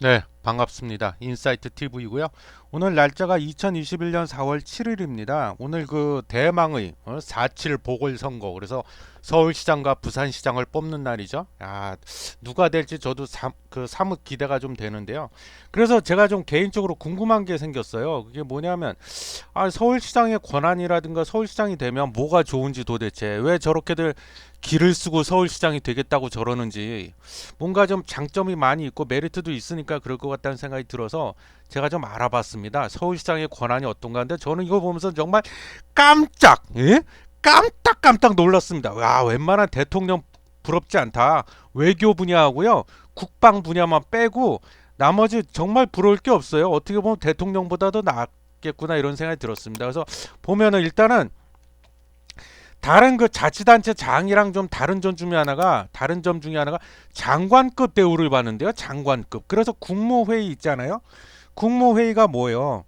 네, 반갑습니다. 인사이트 TV이고요. 오늘 날짜가 2021년 4월 7일입니다. 오늘 그 대망의 4.7 보궐선거, 그래서 서울시장과 부산시장을 뽑는 날이죠. 누가 될지 저도 사뭇 기대가 좀 되는데요. 그래서 제가 좀 개인적으로 궁금한 게 생겼어요. 그게 뭐냐면, 서울시장의 권한이라든가 서울시장이 되면 뭐가 좋은지, 도대체 왜 저렇게들 기를 쓰고 서울시장이 되겠다고 저러는지, 뭔가 좀 장점이 많이 있고 메리트도 있으니까 그럴 것 같다는 생각이 들어서 제가 좀 알아봤습니다. 서울시장의 권한이 어떤가 하는데, 저는 이거 보면서 정말 깜짝깜짝 놀랐습니다. 와, 웬만한 대통령 부럽지 않다. 외교 분야하고요, 국방 분야만 빼고 나머지 정말 부러울 게 없어요. 어떻게 보면 대통령보다도 낫겠구나, 이런 생각이 들었습니다. 그래서 보면은 일단은 다른 그 자치단체 장이랑 좀 다른 점 중에 하나가 장관급 대우를 받는데요. 장관급. 그래서 국무회의 있잖아요. 국무회의가 뭐예요?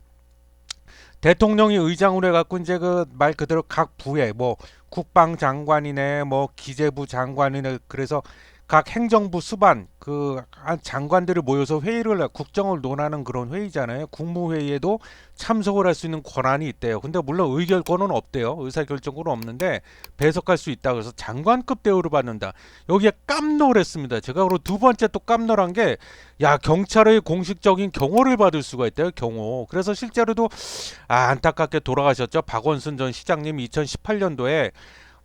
대통령이 의장으로 해갖고 이제 그 말 그대로 각 부에 뭐 국방장관이네, 뭐 기재부 장관이네, 그래서 각 행정부 수반 그 장관들이 모여서 회의를 국정을 논하는 그런 회의잖아요. 국무회의에도 참석을 할 수 있는 권한이 있대요. 근데 물론 의결권은 없대요. 의사결정권은 없는데 배석할 수 있다. 그래서 장관급 대우를 받는다. 여기에 깜놀했습니다. 제가 그리고 두 번째 또 깜놀한 게, 야, 경찰의 공식적인 경호를 받을 수가 있대요. 경호. 그래서 실제로도 안타깝게 돌아가셨죠. 박원순 전 시장님 2018년도에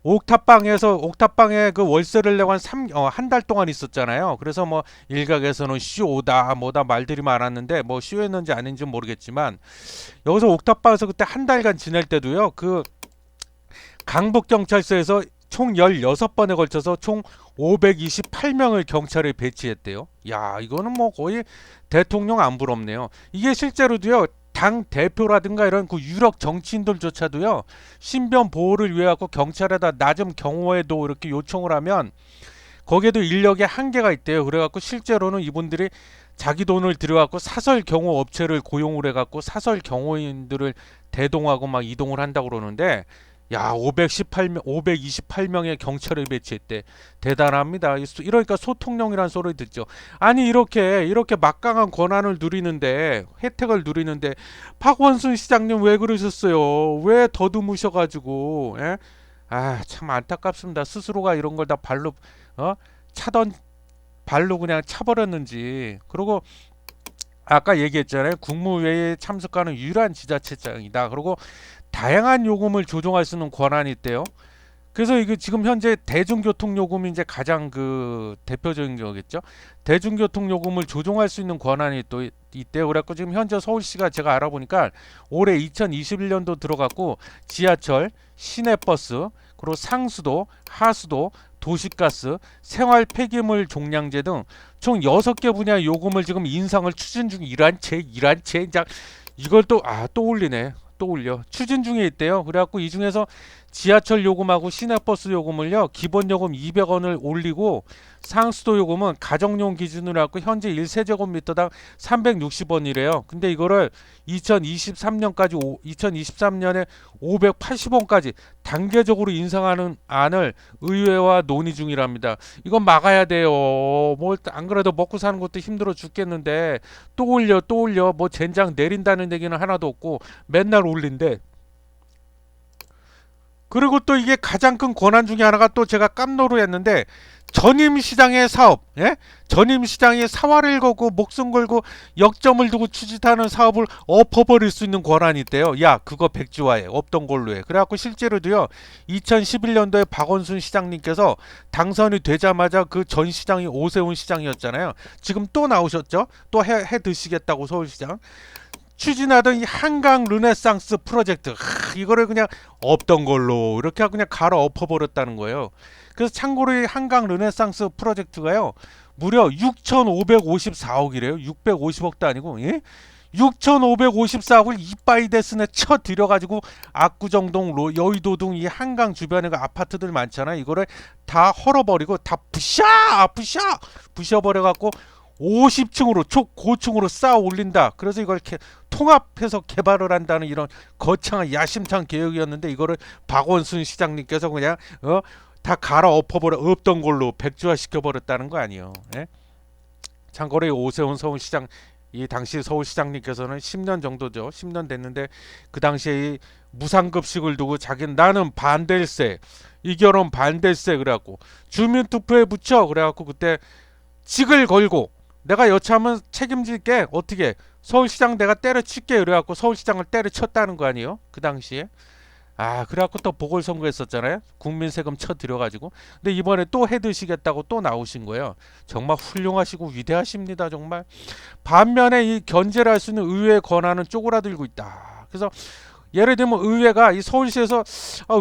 옥탑방에 그 월세를 내고 한 달 동안 있었잖아요. 그래서 뭐 일각에서는 쇼다 뭐다 말들이 많았는데, 뭐 쇼였는지 아닌지 모르겠지만, 여기서 옥탑방에서 그때 한 달간 지낼 때도요, 그 강북경찰서에서 총 16번에 걸쳐서 총 528명의 경찰을 배치했대요. 야, 이거는 뭐 거의 대통령 안 부럽네요. 이게 실제로도요, 당 대표라든가 이런 그 유력 정치인들조차도요, 신변 보호를 위해 갖고 경찰에다 낮은 경호에도 이렇게 요청을 하면 거기에도 인력의 한계가 있대요. 그래갖고 실제로는 이분들이 자기 돈을 들여갖고 사설 경호 업체를 고용을 해갖고 사설 경호인들을 대동하고 막 이동을 한다고 그러는데, 야, 528명의 경찰을 배치했대. 대단합니다. 이러니까 소통령이란 소리 듣죠. 아니, 이렇게 막강한 권한을 누리는데, 혜택을 누리는데, 박원순 시장님 왜 그러셨어요? 왜 더듬으셔가지고, 예? 참 안타깝습니다. 스스로가 이런 걸 다 어? 차던 발로 그냥 차버렸는지. 그리고 아까 얘기했잖아요. 국무회의에 참석하는 유일한 지자체장이다. 그리고 다양한 요금을 조정할 수 있는 권한이 있대요. 그래서 이게 지금 현재 대중교통 요금이 이제 가장 그 대표적인 거겠죠. 대중교통 요금을 조정할 수 있는 권한이 또 있대요. 그래갖고 지금 현재 서울시가 제가 알아보니까 올해 2021년도 들어갔고, 지하철, 시내버스, 그리고 상수도, 하수도, 도시가스, 생활 폐기물 종량제 등 총 6개 분야 요금을 지금 인상을 추진 중. 이란채 이걸 또 올리네. 또 올려. 추진 중에 있대요. 그래갖고 이 중에서 지하철 요금하고 시내버스 요금을요, 기본 요금 200원을 올리고, 상수도 요금은 가정용 기준으로 해갖고 현재 1세제곱미터당 360원이래요. 근데 이거를 2023년에 580원까지 단계적으로 인상하는 안을 의회와 논의 중이랍니다. 이건 막아야 돼요. 뭐 안 그래도 먹고 사는 것도 힘들어 죽겠는데 또 올려. 뭐 젠장 내린다는 얘기는 하나도 없고 맨날 올린대. 그리고 또 이게 가장 큰 권한 중에 하나가, 또 제가 깜노를 했는데, 전임 시장의 사업, 예? 전임 시장이 사활을 걸고 목숨 걸고 역점을 두고 추진하는 사업을 엎어버릴 수 있는 권한이 있대요. 야, 그거 백지화해. 없던 걸로 해. 그래갖고 실제로도요, 2011년도에 박원순 시장님께서 당선이 되자마자 그 전 시장이 오세훈 시장이었잖아요. 지금 또 나오셨죠? 또 해 드시겠다고 서울시장. 추진하던 이 한강 르네상스 프로젝트, 이거를 그냥 없던 걸로 이렇게 하고 그냥 갈아 엎어버렸다는 거예요. 그래서 참고로 이 한강 르네상스 프로젝트가요, 무려 6,554억이래요. 650억도 아니고, 예? 6,554억을 이빠이 데스네 쳐들여가지고 압구정동, 여의도 등 이 한강 주변에 그 아파트들 많잖아요. 이거를 다 헐어버리고 다 부셔버려갖고 50층으로 초고층으로 쌓아 올린다. 그래서 이걸 이렇게 통합해서 개발을 한다는 이런 거창한 야심찬 계획이었는데, 이거를 박원순 시장님께서 그냥 다 갈아 엎어버려 없던 걸로 백지화 시켜버렸다는 거 아니에요. 예? 참고로 이 오세훈 서울시장, 이 당시 서울시장님께서는 10년 정도죠. 10년 됐는데 그 당시에 이 무상급식을 두고 자기는 나는 반댈세, 이 결혼 반댈세 그래갖고 주민투표에 붙여 그래갖고 그때 직을 걸고 내가 여차하면 책임질게, 어떻게 서울시장 내가 때려칠게 그래갖고 서울시장을 때려쳤다는 거 아니에요? 그 당시에. 아, 그래갖고 또 보궐선거 했었잖아요. 국민 세금 쳐들여가지고. 근데 이번에 또 해드시겠다고 또 나오신 거예요. 정말 훌륭하시고 위대하십니다. 정말. 반면에 이 견제를 할 수 있는 의회의 권한은 쪼그라들고 있다. 그래서 예를 들면 의회가 이 서울시에서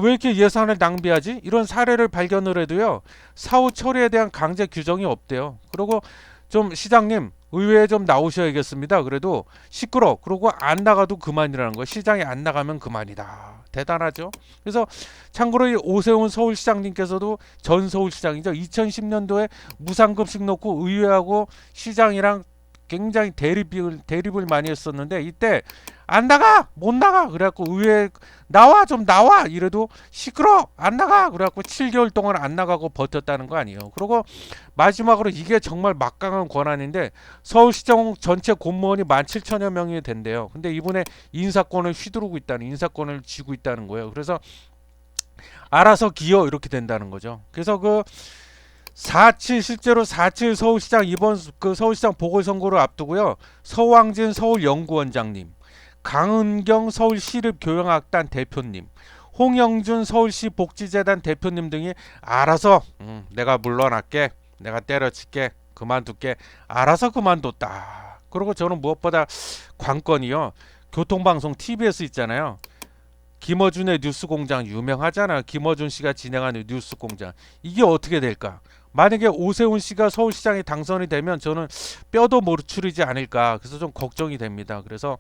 왜 이렇게 예산을 낭비하지? 이런 사례를 발견을 해도요. 사후 처리에 대한 강제 규정이 없대요. 그리고 좀 시장님 의회에 좀 나오셔야겠습니다. 그래도 시끄러. 그러고 안 나가도 그만이라는 거예요. 시장이 안 나가면 그만이다. 대단하죠. 그래서 참고로 이 오세훈 서울시장님께서도 전 서울시장이죠. 2010년도에 무상급식 놓고 의회하고 시장이랑 굉장히 대립을 많이 했었는데 이때 안 나가 못 나가 그래갖고 의회 나와 좀 나와 이래도 시끄러 안 나가 그래갖고 7개월 동안 안 나가고 버텼다는 거 아니에요. 그리고 마지막으로 이게 정말 막강한 권한인데 서울시청 전체 공무원이 17,000여 명이 된대요. 근데 이번에 인사권을 휘두르고 있다는, 인사권을 쥐고 있다는 거예요. 그래서 알아서 기어 이렇게 된다는 거죠. 그래서 그 4.7 실제로 4.7 서울시장 이번 그 서울시장 보궐선거를 앞두고요. 서왕진 서울연구원장님, 강은경 서울시립교영악단 대표님, 홍영준 서울시 복지재단 대표님 등이 알아서 내가 물러날게, 내가 때려칠게, 그만둘게, 알아서 그만뒀다. 그리고 저는 무엇보다 관건이요. 교통방송 TBS 있잖아요. 김어준의 뉴스공장 유명하잖아요. 김어준 씨가 진행하는 뉴스공장. 이게 어떻게 될까? 만약에 오세훈 씨가 서울시장에 당선이 되면 저는 뼈도 못 추리지 않을까. 그래서 좀 걱정이 됩니다. 그래서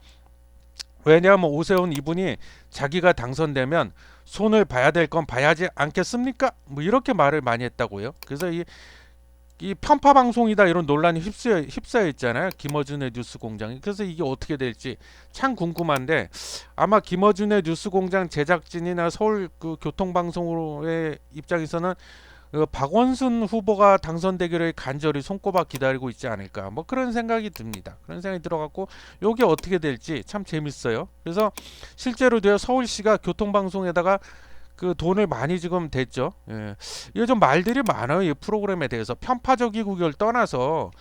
왜냐하면 오세훈 이분이 자기가 당선되면 손을 봐야 될 건 봐야지 않겠습니까? 뭐 이렇게 말을 많이 했다고요. 그래서 이 편파 방송이다 이런 논란이 휩싸여 있잖아요. 김어준의 뉴스공장이. 그래서 이게 어떻게 될지 참 궁금한데 아마 김어준의 뉴스공장 제작진이나 서울 그 교통방송의 입장에서는 박원순 후보가 당선되기를 간절히 손꼽아 기다리고 있지 않을까 뭐 그런 생각이 듭니다. 그런 생각이 들어갖고 요게 어떻게 될지 참 재밌어요. 그래서 실제로도요 서울시가 교통방송에다가 그 돈을 많이 지금 댔죠. 예. 이게 좀 말들이 많아요. 이 프로그램에 대해서 편파적이고 이걸 떠나서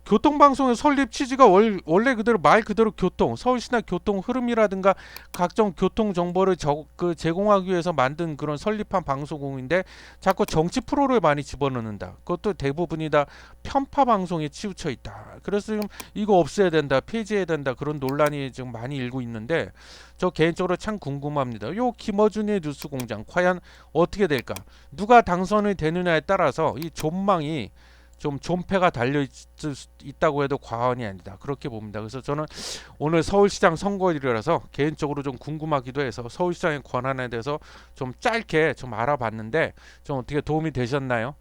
교통방송의 설립 취지가 원래 그대로 말 그대로 교통, 서울시나 교통 흐름이라든가 각종 교통 정보를 제공하기 위해서 만든 그런 설립한 방송국인데 자꾸 정치 프로를 많이 집어넣는다. 그것도 대부분이 다 편파 방송에 치우쳐 있다. 그래서 지금 이거 없애야 된다, 폐지해야 된다 그런 논란이 지금 많이 일고 있는데 저 개인적으로 참 궁금합니다. 요 김어준의 뉴스공장 과연 어떻게 될까? 누가 당선이 되느냐에 따라서 이 전망이 좀 존폐가 달려 있다고 해도 과언이 아니다. 그렇게 봅니다. 그래서 저는 오늘 서울시장 선거일이라서 개인적으로 좀 궁금하기도 해서 서울시장의 권한에 대해서 좀 짧게 좀 알아봤는데 좀 어떻게 도움이 되셨나요?